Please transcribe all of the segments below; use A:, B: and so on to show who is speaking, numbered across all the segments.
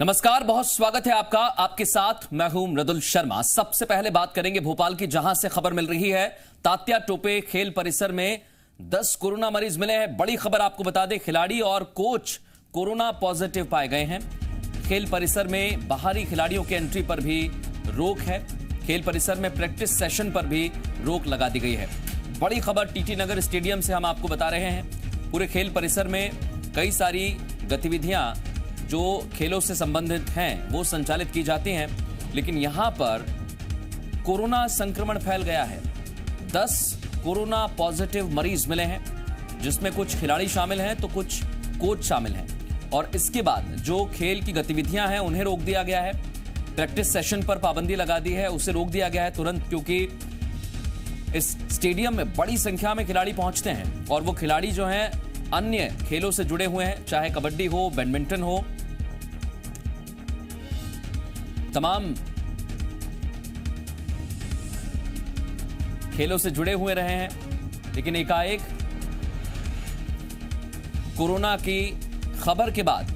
A: नमस्कार, बहुत स्वागत है आपका। आपके साथ मैं हूं मृदुल शर्मा। सबसे पहले बात करेंगे भोपाल की, जहां से खबर मिल रही है तात्या टोपे खेल परिसर में 10 कोरोना मरीज मिले हैं। बड़ी खबर आपको बता दें, खिलाड़ी और कोच कोरोना पॉजिटिव पाए गए हैं। खेल परिसर में बाहरी खिलाड़ियों के एंट्री पर भी रोक है। खेल परिसर में प्रैक्टिस सेशन पर भी रोक लगा दी गई है। बड़ी खबर टीटी नगर स्टेडियम से हम आपको बता रहे हैं। पूरे खेल परिसर में कई सारी गतिविधियां जो खेलों से संबंधित हैं वो संचालित की जाती हैं, लेकिन यहां पर कोरोना संक्रमण फैल गया है। 10 कोरोना पॉजिटिव मरीज मिले हैं, जिसमें कुछ खिलाड़ी शामिल हैं तो कुछ कोच शामिल हैं। और इसके बाद जो खेल की गतिविधियां हैं उन्हें रोक दिया गया है। प्रैक्टिस सेशन पर पाबंदी लगा दी है, उसे रोक दिया गया है तुरंत, क्योंकि इस स्टेडियम में बड़ी संख्या में खिलाड़ी पहुंचते हैं और वो खिलाड़ी जो हैं अन्य खेलों से जुड़े हुए हैं, चाहे कबड्डी हो, बैडमिंटन हो, तमाम खेलों से जुड़े हुए रहे हैं। लेकिन एकाएक कोरोना की खबर के बाद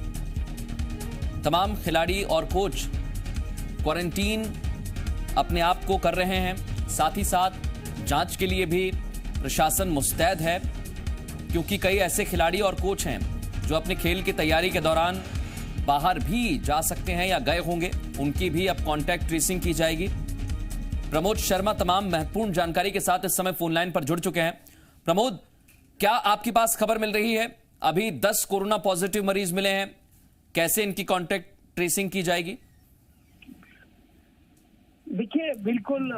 A: तमाम खिलाड़ी और कोच क्वारंटीन अपने आप को कर रहे हैं। साथ ही साथ जांच के लिए भी प्रशासन मुस्तैद है, क्योंकि कई ऐसे खिलाड़ी और कोच हैं जो अपने खेल की तैयारी के दौरान बाहर भी जा सकते हैं या गए होंगे। उनकी भी अब कांटेक्ट ट्रेसिंग की जाएगी। प्रमोद शर्मा तमाम महत्वपूर्ण जानकारी के साथ इस समय फोन लाइन पर जुड़ चुके हैं। प्रमोद, क्या आपके पास खबर मिल रही है? अभी 10 कोरोना पॉजिटिव मरीज मिले हैं, कैसे इनकी कांटेक्ट ट्रेसिंग की जाएगी?
B: देखिए, बिल्कुल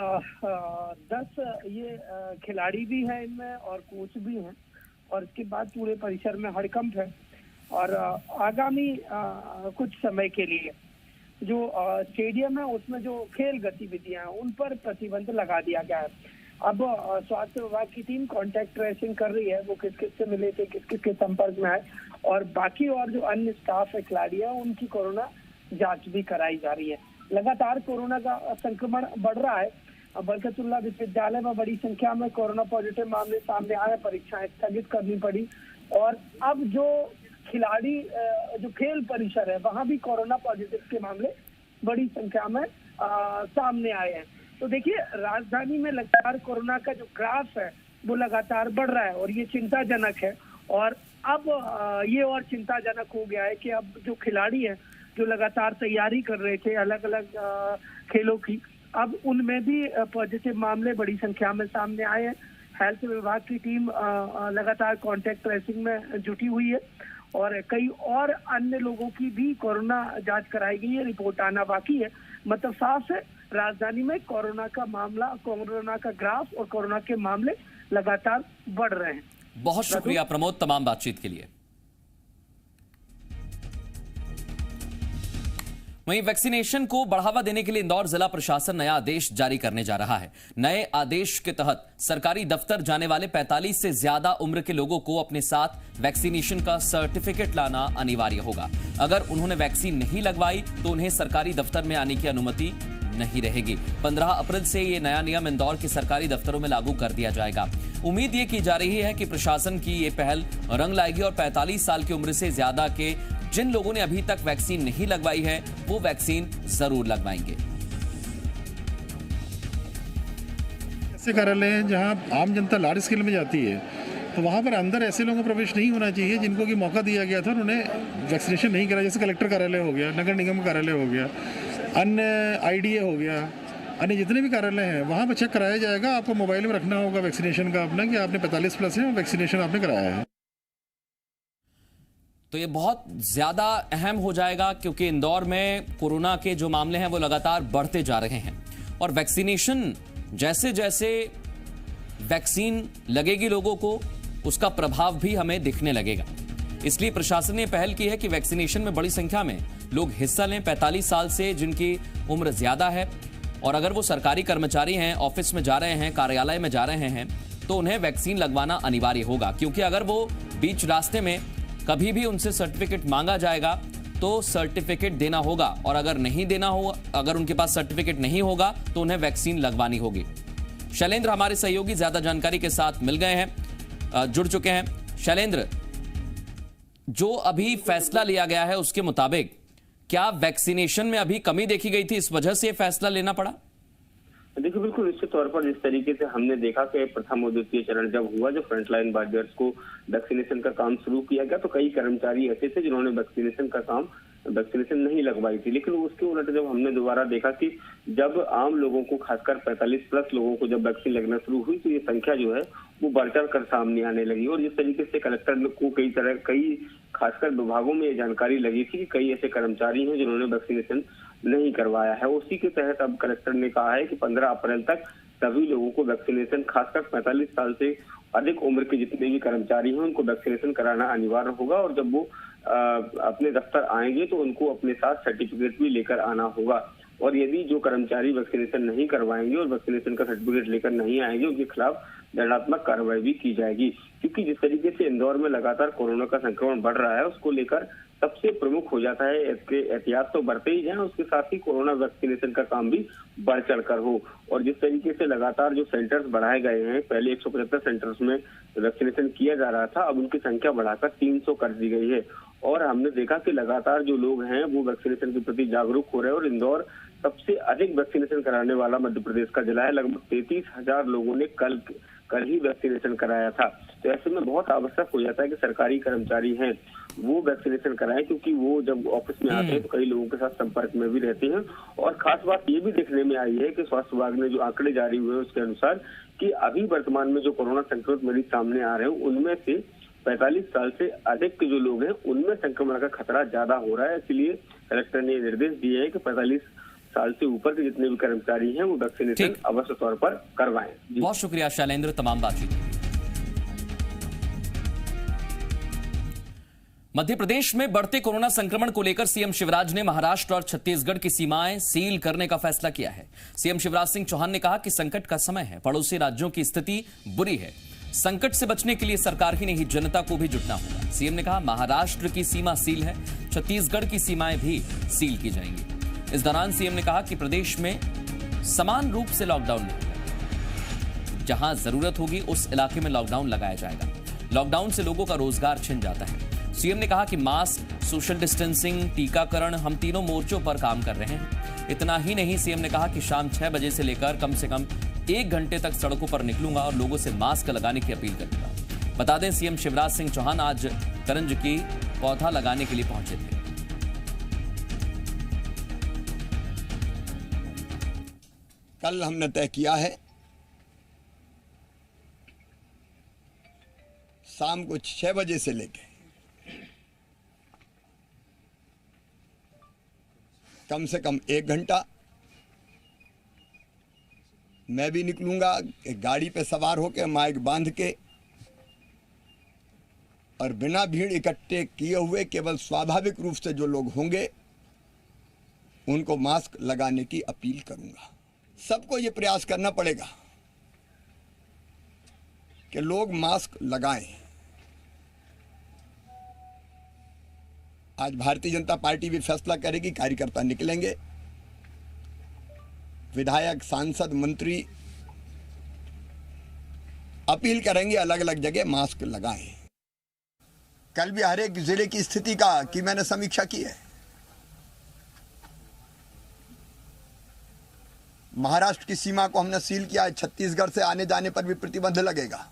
B: 10 ये खिलाड़ी भी हैं इनमें और कोच भी हैं, और इसके बाद पूरे परिसर में हड़कंप है। और आगामी कुछ समय के लिए जो स्टेडियम है उसमें जो खेल गतिविधियां हैं उन पर प्रतिबंध लगा दिया गया है। अब स्वास्थ्य विभाग की टीम कांटेक्ट ट्रेसिंग कर रही है, वो किस किस से मिले थे, किस किस के संपर्क में आए, और बाकी और जो अन्य स्टाफ है, खिलाड़ी है, उनकी कोरोना जांच भी कराई जा रही है। लगातार कोरोना का संक्रमण बढ़ रहा है। बरकतुल्लाह विश्वविद्यालय में बड़ी संख्या में कोरोना पॉजिटिव मामले सामने आए, परीक्षाएं स्थगित करनी पड़ी, और अब जो खिलाड़ी जो खेल परिसर है वहां भी कोरोना पॉजिटिव के मामले बड़ी संख्या में सामने आए हैं। तो देखिए, राजधानी में लगातार कोरोना का जो ग्राफ है वो लगातार बढ़ रहा है और ये चिंताजनक है। और अब ये और चिंताजनक हो गया है कि अब जो खिलाड़ी हैं जो लगातार तैयारी कर रहे थे अलग अलग खेलों की, अब उनमें भी पॉजिटिव मामले बड़ी संख्या में सामने आए हैं। हेल्थ विभाग की टीम लगातार कांटेक्ट ट्रेसिंग में जुटी हुई है और कई और अन्य लोगों की भी कोरोना जांच कराई गई है। रिपोर्ट आना बाकी है। मतलब साफ है, राजधानी में कोरोना का मामला, कोरोना का ग्राफ और कोरोना के मामले लगातार बढ़ रहे हैं।
A: बहुत शुक्रिया प्रमोद तमाम बातचीत के लिए। वहीं वैक्सीनेशन को बढ़ावा देने के लिए इंदौर जिला प्रशासन नया आदेश जारी करने जा रहा है। नए आदेश के तहत सरकारी दफ्तर जाने वाले 45 से ज्यादा उम्र के लोगों को अपने साथ वैक्सीनेशन का सर्टिफिकेट लाना अनिवार्य होगा। अगर उन्होंने वैक्सीन नहीं लगवाई तो उन्हें सरकारी दफ्तर में आने की अनुमति नहीं रहेगी। 15 अप्रैल से ये नया नियम इंदौर के सरकारी दफ्तरों में लागू कर दिया जाएगा। उम्मीद ये की जा रही है कि प्रशासन की ये पहल रंग लाएगी और 45 साल की उम्र से ज्यादा के जिन लोगों ने अभी तक वैक्सीन नहीं लगवाई है वो वैक्सीन जरूर लगवाएंगे।
C: ऐसे कार्यालय हैं जहां आम जनता लार्ज स्केल में जाती है, तो वहां पर अंदर ऐसे लोगों का प्रवेश नहीं होना चाहिए जिनको कि मौका दिया गया था उन्होंने वैक्सीनेशन नहीं करा। जैसे कलेक्टर कार्यालय हो गया, नगर निगम कार्यालय हो गया, अन्य IDA हो गया, अन्य जितने भी कार्यालय हैं वहां पर चेक कराया जाएगा। आपको मोबाइल में रखना होगा वैक्सीनेशन का अपना, कि आपने 45 प्लस है और वैक्सीनेशन आपने कराया है।
A: तो ये बहुत ज्यादा अहम हो जाएगा, क्योंकि इंदौर में कोरोना के जो मामले हैं वो लगातार बढ़ते जा रहे हैं और वैक्सीनेशन जैसे जैसे वैक्सीन लगेगी लोगों को, उसका प्रभाव भी हमें दिखने लगेगा। इसलिए प्रशासन ने पहल की है कि वैक्सीनेशन में बड़ी संख्या में लोग हिस्सा लें। 45 साल से जिनकी उम्र ज्यादा है और अगर वो सरकारी कर्मचारी हैं, ऑफिस में जा रहे हैं, कार्यालय में जा रहे हैं, तो उन्हें वैक्सीन लगवाना अनिवार्य होगा। क्योंकि अगर वो बीच रास्ते में कभी भी उनसे सर्टिफिकेट मांगा जाएगा तो सर्टिफिकेट देना होगा, और अगर नहीं देना होगा, अगर उनके पास सर्टिफिकेट नहीं होगा तो उन्हें वैक्सीन लगवानी होगी। शैलेंद्र हमारे सहयोगी ज्यादा जानकारी के साथ मिल गए हैं, जुड़ चुके हैं। शैलेंद्र, जो अभी फैसला लिया गया है उसके मुताबिक क्या वैक्सीनेशन में अभी कमी देखी गई थी, इस वजह से यह फैसला लेना पड़ा?
D: देखिए, बिल्कुल निश्चित तौर पर जिस तरीके से हमने देखा कि प्रथम और द्वितीय चरण जब हुआ, जो फ्रंटलाइन वॉरियर्स को वैक्सीनेशन का काम शुरू किया गया, तो कई कर्मचारी ऐसे थे जिन्होंने वैक्सीनेशन नहीं लगवाई थी। लेकिन उसके उलट जब हमने दोबारा देखा कि जब आम लोगों को, खासकर 45+ लोगों को जब वैक्सीन लगना शुरू हुई, तो ये संख्या जो है वो बढ़ चढ़ कर सामने आने लगी। और जिस तरीके से कलेक्टर को कई खासकर विभागों में ये जानकारी लगी थी कि कई ऐसे कर्मचारी हैं जिन्होंने वैक्सीनेशन नहीं करवाया है। उसी के तहत अब कलेक्टर ने कहा है कि 15 अप्रैल तक सभी लोगों को वैक्सीनेशन, खासकर 45 साल से अधिक उम्र के जितने भी कर्मचारी हैं उनको वैक्सीनेशन कराना अनिवार्य होगा। और जब वो अपने दफ्तर आएंगे तो उनको अपने साथ सर्टिफिकेट भी लेकर आना होगा। और यदि जो कर्मचारी वैक्सीनेशन नहीं करवाएंगे और वैक्सीनेशन का सर्टिफिकेट लेकर नहीं आएंगे, उनके खिलाफ दंडात्मक कार्रवाई भी की जाएगी। क्योंकि जिस तरीके से इंदौर में लगातार कोरोना का संक्रमण बढ़ रहा है, उसको लेकर सबसे प्रमुख हो जाता है इसके एहतियात तो बरते ही जाए, उसके साथ ही कोरोना वैक्सीनेशन का काम भी बढ़ चढ़कर हो। और जिस तरीके से लगातार जो सेंटर्स बढ़ाए गए हैं, पहले 175 सेंटर्स में वैक्सीनेशन किया जा रहा था, अब उनकी संख्या बढ़ाकर 300 कर दी गई है। और हमने देखा कि लगातार जो लोग हैं वो वैक्सीनेशन के प्रति जागरूक हो रहे हैं। और इंदौर सबसे अधिक वैक्सीनेशन कराने वाला मध्य प्रदेश का जिला है। लगभग 33,000 लोगों ने कल ही वैक्सीनेशन कराया था। तो ऐसे में बहुत आवश्यक हो जाता है कि सरकारी कर्मचारी हैं वो वैक्सीनेशन कराएं, क्योंकि वो जब ऑफिस में आते हैं तो कई लोगों के साथ संपर्क में भी रहते हैं। और खास बात ये भी देखने में आई है कि स्वास्थ्य विभाग ने जो आंकड़े जारी हुए उसके अनुसार कि अभी वर्तमान में जो कोरोना संक्रमित मरीज सामने आ रहे हैं, उनमें से 45 साल से अधिक के जो लोग हैं उनमें संक्रमण का खतरा ज्यादा हो रहा है। इसलिए कलेक्टर ने निर्देश दिए हैं कि 45 साल से ऊपर के जितने भी कर्मचारी हैं वो वैक्सीनेशन अवश्य तौर पर करवाएं।
A: बहुत शुक्रिया शैलेंद्र, तमाम बातचीत। मध्य प्रदेश में बढ़ते कोरोना संक्रमण को लेकर सीएम शिवराज ने महाराष्ट्र और छत्तीसगढ़ की सीमाएं सील करने का फैसला किया है। सीएम शिवराज सिंह चौहान ने कहा कि संकट का समय है, पड़ोसी राज्यों की स्थिति बुरी है, संकट से बचने के लिए सरकार ही नहीं जनता को भी जुटना होगा। सीएम ने कहा महाराष्ट्र की सीमा सील है, छत्तीसगढ़ की सीमाएं भी सील की जाएंगी। इस दौरान सीएम ने कहा कि प्रदेश में समान रूप से लॉकडाउन लगेगा, जहां जरूरत होगी उस इलाके में लॉकडाउन लगाया जाएगा। लॉकडाउन से लोगों का रोजगार छिन जाता है। सीएम ने कहा कि मास्क, सोशल डिस्टेंसिंग, टीकाकरण, हम तीनों मोर्चों पर काम कर रहे हैं। इतना ही नहीं, सीएम ने कहा कि शाम 6 बजे से लेकर कम से कम 1 घंटे तक सड़कों पर निकलूंगा और लोगों से मास्क लगाने की अपील करूंगा। बता दें, सीएम शिवराज सिंह चौहान आज करंज की पौधा लगाने के लिए पहुंचे थे।
E: कल हमने तय किया है शाम को 6 बजे से लेकर कम से कम 1 घंटा मैं भी निकलूंगा, एक गाड़ी पे सवार होकर माइक बांध के, और बिना भीड़ इकट्ठे किए हुए केवल स्वाभाविक रूप से जो लोग होंगे उनको मास्क लगाने की अपील करूंगा। सबको ये प्रयास करना पड़ेगा कि लोग मास्क लगाएं। आज भारतीय जनता पार्टी भी फैसला करेगी, कार्यकर्ता निकलेंगे, विधायक, सांसद, मंत्री अपील करेंगे अलग अलग जगह मास्क लगाएं। कल भी हर एक जिले की स्थिति की मैंने समीक्षा की है। महाराष्ट्र की सीमा को हमने सील किया है, छत्तीसगढ़ से आने जाने पर भी प्रतिबंध लगेगा।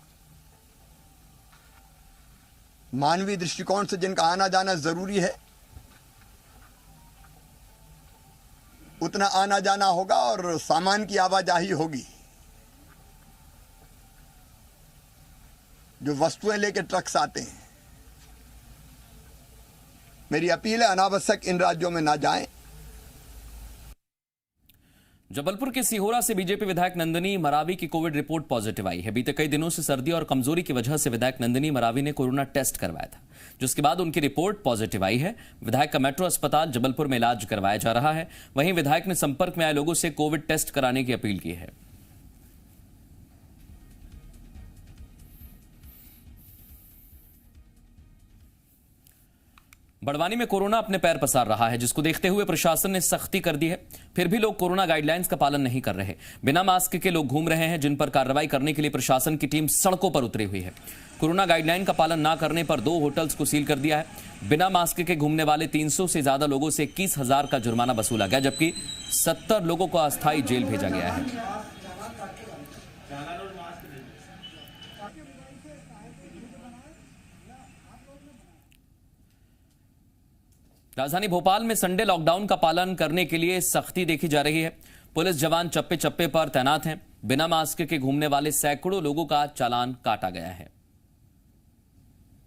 E: मानवीय दृष्टिकोण से जिनका आना जाना जरूरी है उतना आना जाना होगा और सामान की आवाजाही होगी। जो वस्तुएं लेकर ट्रक्स आते हैं, मेरी अपील है अनावश्यक इन राज्यों में ना जाएं।
A: जबलपुर के सिहोरा से बीजेपी विधायक नंदिनी मरावी की कोविड रिपोर्ट पॉजिटिव आई है। बीते कई दिनों से सर्दी और कमजोरी की वजह से विधायक नंदिनी मरावी ने कोरोना टेस्ट करवाया था, जिसके बाद उनकी रिपोर्ट पॉजिटिव आई है। विधायक का मेट्रो अस्पताल जबलपुर में इलाज करवाया जा रहा है। वहीं विधायक ने संपर्क में आए लोगों से कोविड टेस्ट कराने की अपील की है। बड़वानी में कोरोना अपने पैर पसार रहा है, जिसको देखते हुए प्रशासन ने सख्ती कर दी है। फिर भी लोग कोरोना गाइडलाइंस का पालन नहीं कर रहे। बिना मास्क के लोग घूम रहे हैं, जिन पर कार्रवाई करने के लिए प्रशासन की टीम सड़कों पर उतरी हुई है। कोरोना गाइडलाइन का पालन न करने पर 2 होटल्स को सील कर दिया है। बिना मास्क के घूमने वाले 300 से ज्यादा लोगों से 21,000 का जुर्माना वसूला गया, जबकि 70 लोगों को अस्थायी जेल भेजा गया है। राजधानी भोपाल में संडे लॉकडाउन का पालन करने के लिए सख्ती देखी जा रही है। पुलिस जवान चप्पे चप्पे पर तैनात हैं। बिना मास्क के घूमने वाले सैकड़ों लोगों का चालान काटा गया है।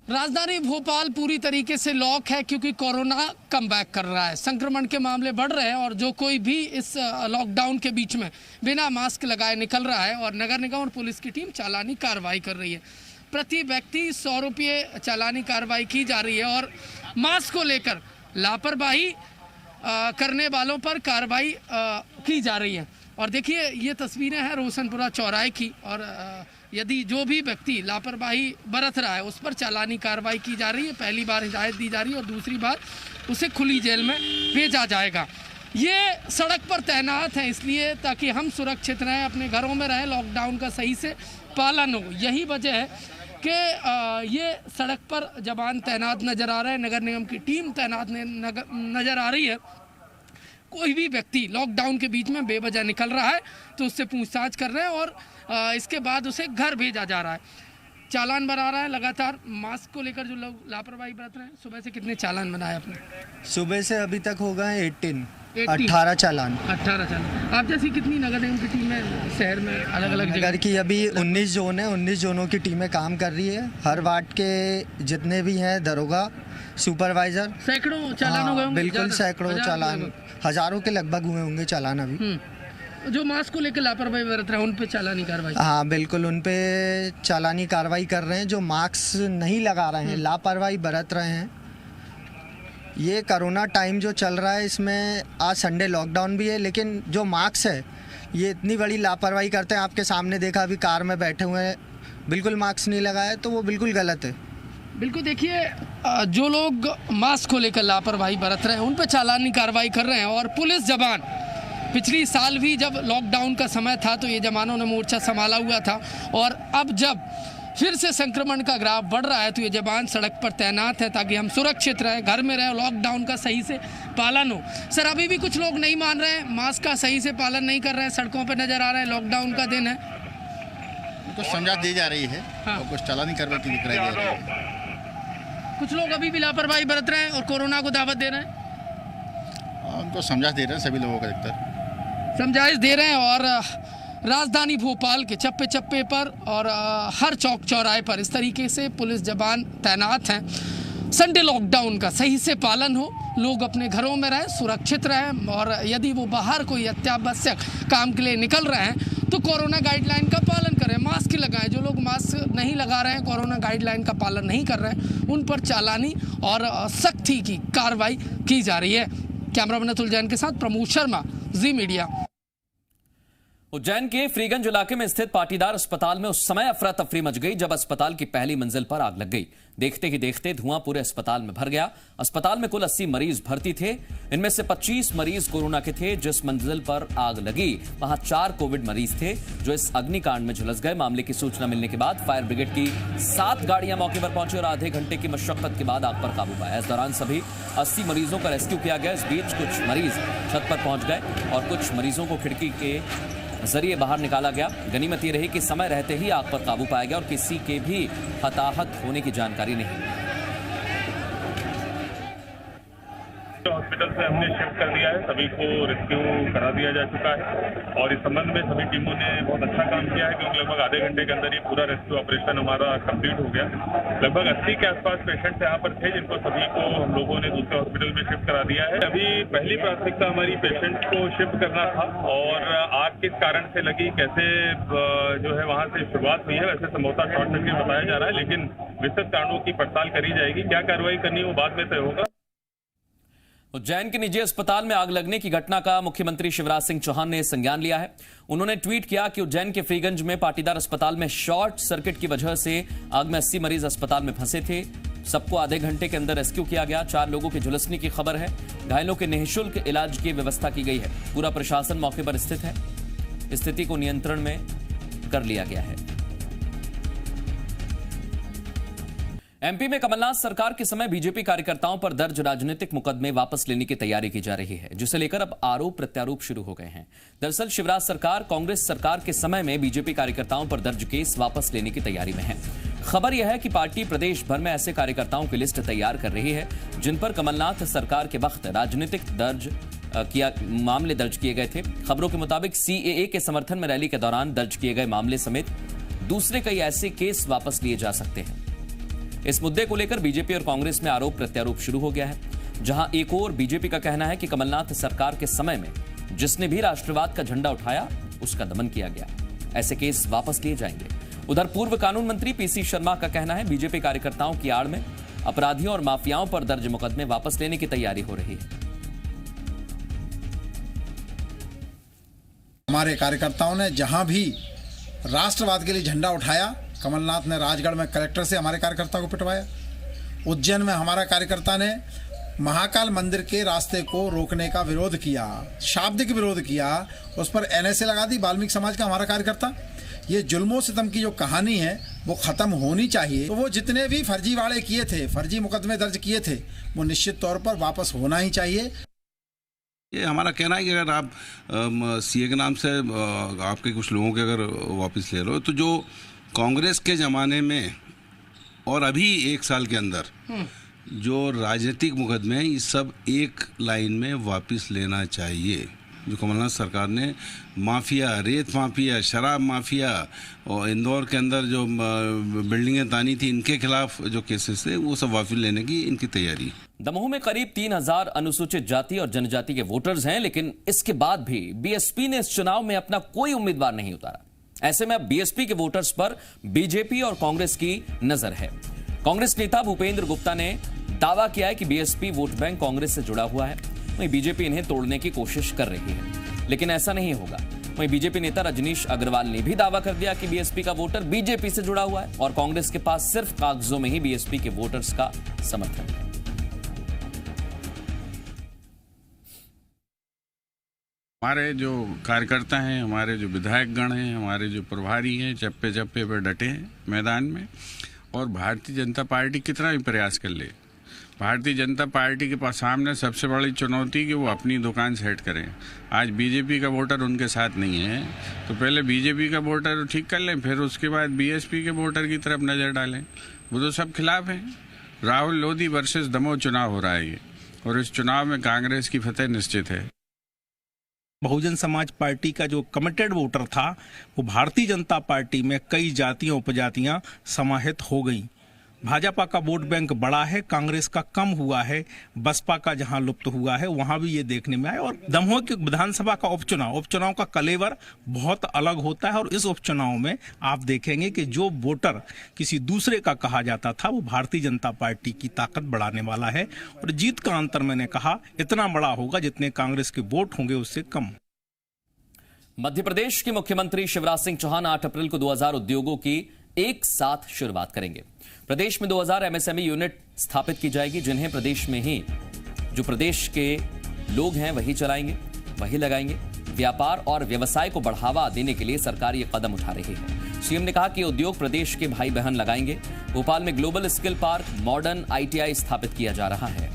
F: राजधानी भोपाल पूरी तरीके से लॉक है, क्योंकि कोरोना कम बैक कर रहा है। संक्रमण के मामले बढ़ रहे हैं और जो कोई भी इस लॉकडाउन के बीच में बिना मास्क लगाए निकल रहा है और नगर निगम और पुलिस की टीम चालानी कार्रवाई कर रही है। प्रति व्यक्ति 100 रुपये चालानी कार्रवाई की जा रही है और मास्क को लेकर लापरवाही करने वालों पर कार्रवाई की जा रही है। और देखिए, ये तस्वीरें हैं रोशनपुरा चौराहे की, और यदि जो भी व्यक्ति लापरवाही बरत रहा है उस पर चालानी कार्रवाई की जा रही है। पहली बार हिदायत दी जा रही है और दूसरी बार उसे खुली जेल में भेजा जाएगा। ये सड़क पर तैनात हैं इसलिए ताकि हम सुरक्षित रहें, अपने घरों में रहें, लॉकडाउन का सही से पालन हो। यही वजह है कि ये सड़क पर जवान तैनात नज़र आ रहे हैं, नगर निगम की टीम तैनात नज़र आ रही है। कोई भी व्यक्ति लॉकडाउन के बीच में बेवजह निकल रहा है तो उससे पूछताछ कर रहे हैं और इसके बाद उसे घर भेजा जा रहा है। चालान बना रहा है लगातार। मास्क को लेकर जो लोग लापरवाही बरत रहे हैं, सुबह से कितने चालान बनाए आपने?
G: सुबह से अभी तक हो गए 18 चालान।
F: 18 चालान। आप जैसी कितनी नगर निगम की टीम है शहर में अलग अलग
G: नगर की? अभी 19 जोन है, 19 जोनों की टीमें काम कर रही है। हर वार्ड के जितने भी हैं दरोगा, सुपरवाइजर,
F: सैकड़ों चालान हो गए होंगे।
G: बिल्कुल सैकड़ों चालान, हजारों के लगभग हुए होंगे चालान अभी।
F: जो मास्क को लेकर लापरवाही बरत रहे हैं उन पे चालानी कार्रवाई?
G: हाँ बिल्कुल, उन पे चालानी कार्रवाई कर रहे हैं। जो मास्क नहीं लगा रहे हैं, लापरवाही बरत रहे हैं। ये कोरोना टाइम जो चल रहा है, इसमें आज संडे लॉकडाउन भी है, लेकिन जो मास्क है ये इतनी बड़ी लापरवाही करते हैं। आपके सामने देखा, अभी कार में बैठे हुए हैं, बिल्कुल मास्क नहीं लगाया, तो वो बिल्कुल गलत है।
F: बिल्कुल, देखिए, जो लोग मास्क को लेकर लापरवाही बरत रहे हैं उन पर चालानी कार्रवाई कर रहे हैं। और पुलिस जवान पिछली साल भी जब लॉकडाउन का समय था तो ये जवानों ने मोर्चा संभाला हुआ था, और अब जब फिर से संक्रमण का ग्राफ बढ़ रहा है तो ये जवान सड़क पर तैनात है ताकि हम सुरक्षित रहें, घर में रहें, लॉकडाउन का सही से पालन हो। सर, अभी भी कुछ लोग नहीं मान रहे हैं, मास्क का सही से पालन नहीं कर रहे हैं, सड़कों पर नजर आ रहे हैं। लॉकडाउन का दिन है,
H: कुछ समझा दी जा रही है।
F: हाँ।
H: और कुछ चालानी कार्रवाई भी कराई जा रही है।
F: कुछ लोग अभी भी लापरवाही बरत रहे हैं और कोरोना को दावत दे रहे हैं।
H: उनको समझा दे रहे हैं, सभी लोगों का अधिकतर
F: समझाइश दे रहे हैं। और राजधानी भोपाल के चप्पे चप्पे पर और हर चौक चौराहे पर इस तरीके से पुलिस जवान तैनात हैं। संडे लॉकडाउन का सही से पालन हो, लोग अपने घरों में रहें, सुरक्षित रहें, और यदि वो बाहर कोई अत्यावश्यक काम के लिए निकल रहे हैं तो कोरोना गाइडलाइन का पालन करें, मास्क लगाएं। जो लोग मास्क नहीं लगा रहे हैं, कोरोना गाइडलाइन का पालन नहीं कर रहे हैं, उन पर चालानी और सख्ती की कार्रवाई की जा रही है। कैमरामैन अतुल जैन के साथ प्रमोद शर्मा, जी मीडिया।
A: उज्जैन के फ्रीगंज इलाके में स्थित पाटीदार अस्पताल में उस समय अफरा तफरी मच गई जब अस्पताल की पहली मंजिल पर आग लग गई। देखते ही देखते धुआं पूरे अस्पताल में भर गया। अस्पताल में कुल 80 मरीज भर्ती थे। इनमें से 25 मरीज कोरोना के थे। जिस मंजिल पर आग लगी वहां 4 कोविड मरीज थे जो इस अग्निकांड में झुलस गए। मामले की सूचना मिलने के बाद फायर ब्रिगेड की 7 गाड़ियां मौके पर पहुंची और आधे घंटे की मशक्कत के बाद आग पर काबू पाया। इस दौरान सभी 80 मरीजों का रेस्क्यू किया गया। इस बीच कुछ मरीज छत पर पहुंच गए और कुछ मरीजों को खिड़की के जरिए बाहर निकाला गया। गनीमत ये रही कि समय रहते ही आग पर काबू पाया गया और किसी के भी हताहत होने की जानकारी नहीं।
I: हॉस्पिटल से हमने शिफ्ट कर दिया है, सभी को रेस्क्यू करा दिया जा चुका है और इस संबंध में सभी टीमों ने बहुत अच्छा काम किया है क्योंकि लगभग आधे घंटे के अंदर ये पूरा रेस्क्यू ऑपरेशन हमारा कंप्लीट हो गया। लगभग 80 के आसपास पेशेंट्स यहाँ पर थे जिनको सभी को हम लोगों ने दूसरे हॉस्पिटल में शिफ्ट करा दिया है। अभी पहली प्राथमिकता हमारी पेशेंट्स को शिफ्ट करना था और आग किस कारण से लगी, कैसे जो है वहाँ से शुरुआत हुई है, वैसे संभवतः शॉर्ट सर्किट बताया जा रहा है, लेकिन विस्तृत कारणों की पड़ताल करी जाएगी। क्या कार्रवाई करनी है वो बाद में तय होगा।
A: उज्जैन के निजी अस्पताल में आग लगने की घटना का मुख्यमंत्री शिवराज सिंह चौहान ने संज्ञान लिया है। उन्होंने ट्वीट किया कि उज्जैन के फ्रीगंज में पाटीदार अस्पताल में शॉर्ट सर्किट की वजह से आग में 80 मरीज अस्पताल में फंसे थे। सबको आधे घंटे के अंदर रेस्क्यू किया गया। 4 लोगों के झुलसने की खबर है। घायलों के निःशुल्क इलाज की व्यवस्था की गई है। पूरा प्रशासन मौके पर स्थित है। स्थिति को नियंत्रण में कर लिया गया है। एमपी में कमलनाथ सरकार के समय बीजेपी कार्यकर्ताओं पर दर्ज राजनीतिक मुकदमे वापस लेने की तैयारी की जा रही है, जिसे लेकर अब आरोप प्रत्यारोप शुरू हो गए हैं। दरअसल शिवराज सरकार कांग्रेस सरकार के समय में बीजेपी कार्यकर्ताओं पर दर्ज केस वापस लेने की तैयारी में है। खबर यह है कि पार्टी प्रदेश भर में ऐसे कार्यकर्ताओं की लिस्ट तैयार कर रही है जिन पर कमलनाथ सरकार के वक्त राजनीतिक मामले दर्ज किए गए थे। खबरों के मुताबिक सीएए के समर्थन में रैली के दौरान दर्ज किए गए मामले समेत दूसरे कई ऐसे केस वापस लिए जा सकते हैं। इस मुद्दे को लेकर बीजेपी और कांग्रेस में आरोप प्रत्यारोप शुरू हो गया है, जहां एक और बीजेपी का कहना है कि कमलनाथ सरकार के समय में जिसने भी राष्ट्रवाद का झंडा उठाया उसका दमन किया गया। ऐसे केस वापस लिए जाएंगे। उधर पूर्व कानून मंत्री पीसी शर्मा का कहना है बीजेपी कार्यकर्ताओं की आड़ में अपराधियों और माफियाओं पर दर्ज मुकदमे वापस लेने की तैयारी हो रही है।
J: हमारे कार्यकर्ताओं ने जहां भी राष्ट्रवाद के लिए झंडा उठाया, कमलनाथ ने राजगढ़ में कलेक्टर से हमारे कार्यकर्ता को पिटवाया। उज्जैन में हमारा कार्यकर्ता ने महाकाल मंदिर के रास्ते को रोकने का विरोध किया, शाब्दिक विरोध किया, उस पर एनएसए लगा दी वाल्मीकि समाज का हमारा कार्यकर्ता। ये जुल्मो सितम की जो कहानी है वो खत्म होनी चाहिए। तो वो जितने भी फर्जीवाड़े किए थे, फर्जी मुकदमे दर्ज किए थे, वो निश्चित तौर पर वापस होना ही चाहिए।
K: ये हमारा कहना है कि अगर आप सीए के नाम से आपके कुछ लोगों के अगर वापस ले लो, तो जो कांग्रेस के ज़माने में और अभी 1 साल के अंदर जो राजनीतिक मुकदमे हैं, ये सब एक लाइन में वापस लेना चाहिए। जो कमलनाथ सरकार ने माफिया, रेत माफिया, शराब माफिया और इंदौर के अंदर जो बिल्डिंगें तानी थी, इनके खिलाफ जो केसेस थे वो सब वापस लेने की इनकी तैयारी।
A: दमोह में करीब 3000 अनुसूचित जाति और जनजाति के वोटर्स हैं, लेकिन इसके बाद भी बीएसपी ने इस चुनाव में अपना कोई उम्मीदवार नहीं उतारा। ऐसे में अब बीएसपी के वोटर्स पर बीजेपी और कांग्रेस की नजर है। कांग्रेस नेता भूपेंद्र गुप्ता ने दावा किया है कि बीएसपी वोट बैंक कांग्रेस से जुड़ा हुआ है, वहीं बीजेपी इन्हें तोड़ने की कोशिश कर रही है, लेकिन ऐसा नहीं होगा। वहीं बीजेपी नेता रजनीश अग्रवाल ने भी दावा कर दिया कि बीएसपी का वोटर बीजेपी से जुड़ा हुआ है और कांग्रेस के पास सिर्फ कागजों में ही बीएसपी के वोटर्स का समर्थन है।
K: हमारे जो कार्यकर्ता हैं, हमारे जो विधायकगण हैं, हमारे जो प्रभारी हैं, चप्पे चप्पे पर डटे हैं मैदान में। और भारतीय जनता पार्टी कितना भी प्रयास कर ले, भारतीय जनता पार्टी के पास सामने सबसे बड़ी चुनौती कि वो अपनी दुकान सेट करें। आज बीजेपी का वोटर उनके साथ नहीं है, तो पहले बीजेपी का वोटर ठीक कर लें, फिर उसके बाद बीएसपी के वोटर की तरफ नज़र डालें। वो तो सब खिलाफ हैं। राहुल लोधी वर्सेस दमोह चुनाव हो रहा है ये, और इस चुनाव में कांग्रेस की फतेह निश्चित है।
L: बहुजन समाज पार्टी का जो कमिटेड वोटर था, वो भारतीय जनता पार्टी में कई जातियां उपजातियां समाहित हो गई। भाजपा का वोट बैंक बड़ा है, कांग्रेस का कम हुआ है, बसपा का जहां लुप्त हुआ है वहां भी ये देखने में आया। और दमोह के विधानसभा का उपचुनाव का कलेवर बहुत अलग होता है, और इस उपचुनाव में आप देखेंगे कि जो वोटर किसी दूसरे का कहा जाता था, वो भारतीय जनता पार्टी की ताकत बढ़ाने वाला है। और जीत का अंतर मैंने कहा इतना बड़ा होगा जितने कांग्रेस के वोट होंगे उससे कम।
A: मध्य प्रदेश के मुख्यमंत्री शिवराज सिंह चौहान 8 अप्रैल को 2000 उद्योगों की एक साथ शुरुआत करेंगे। प्रदेश में 2000 एमएसएमई यूनिट स्थापित की जाएगी, जिन्हें प्रदेश में ही जो प्रदेश के लोग हैं वही चलाएंगे, वही लगाएंगे। व्यापार और व्यवसाय को बढ़ावा देने के लिए सरकार ये कदम उठा रही है। सीएम ने कहा कि उद्योग प्रदेश के भाई बहन लगाएंगे। भोपाल में global skill park, modern ITI स्थापित किया जा रहा है।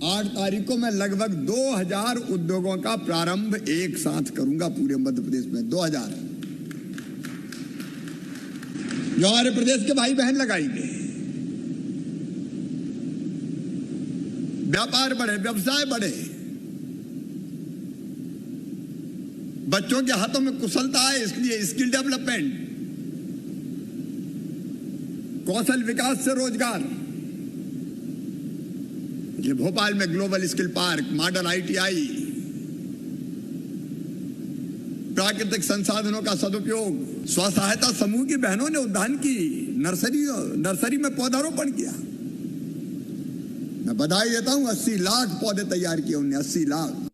E: 8 तारीख को मैं लगभग 2000 उद्योगों का प्रारंभ एक साथ करूंगा पूरे मध्य प्रदेश में। 2000 जो हमारे प्रदेश के भाई बहन लगाएंगे। व्यापार बढ़े, व्यवसाय बढ़े, बच्चों के हाथों में कुशलता है, इसलिए स्किल डेवलपमेंट, कौशल विकास से रोजगार। ये भोपाल में global skill park, modern ITI, प्राकृतिक संसाधनों का सदुपयोग, स्व सहायता समूह की बहनों ने उद्यान की, नर्सरी में पौधारोपण किया। मैं बधाई देता हूं, 80 लाख पौधे तैयार किए उन्होंने, 80 लाख।